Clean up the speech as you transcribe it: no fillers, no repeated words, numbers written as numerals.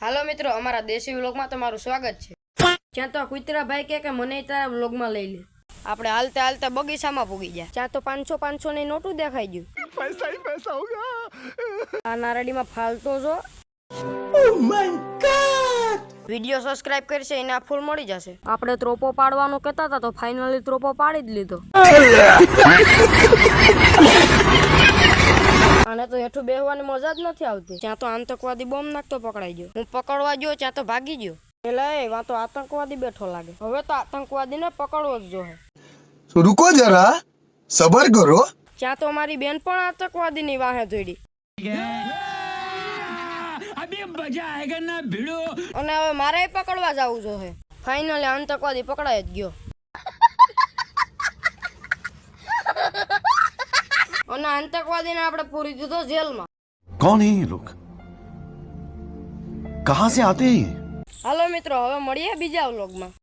હાલો મિત્રો, અમારા દેશી વ્લોગમાં તમારું સ્વાગત છે। ત્યાં તો કુતરા ભાઈ કે મને તારા વ્લોગમાં લઈ લે। આપણે હાલતા હાલતા બગીચામાં પૂગી ગયા। ત્યાં તો 500 ની નોટું દેખાઈ ગયું। पैसा ही पैसा होगा। આ નારડીમાં ફાલતો છો। Oh my God! Video subscribe કરશે એને આ ફૂલ મળી જશે। આપણે ત્રોપો પાડવાનું કહેતા હતા તો ફાઇનલી ત્રોપો પાડી જ લીધો। આને તો હેઠું બેહવાની મજા જ નથી આવતી। ત્યાં તો આતંકવાદી બોમ્બ નાખતો પકડાઈ ગયો। હું પકડવા ગયો ત્યાં તો ભાગી ગયો। પેલા એ વાં તો આતંકવાદી બેઠો લાગે। હવે તો આતંકવાદીને પકડવો જ જોઈએ। तो रुको जरा सबर करो। ત્યાં તો મારી બેન પણ આતંકવાદીની વાહે દોડી। अभी मजा आएगा ना भिड़ो। અને હવે મારે પકડવા જવું જોઈએ। ફાઇનલી આતંકવાદી પકડાઈ જ ગયો। અને આતંકવાદીને આપણે પૂરી દીધો જેલમાં। कौन है ये लोग? कहां से आते हैं ये? હાલો મિત્રો, હવે મળીએ બીજા વ્લોગમાં।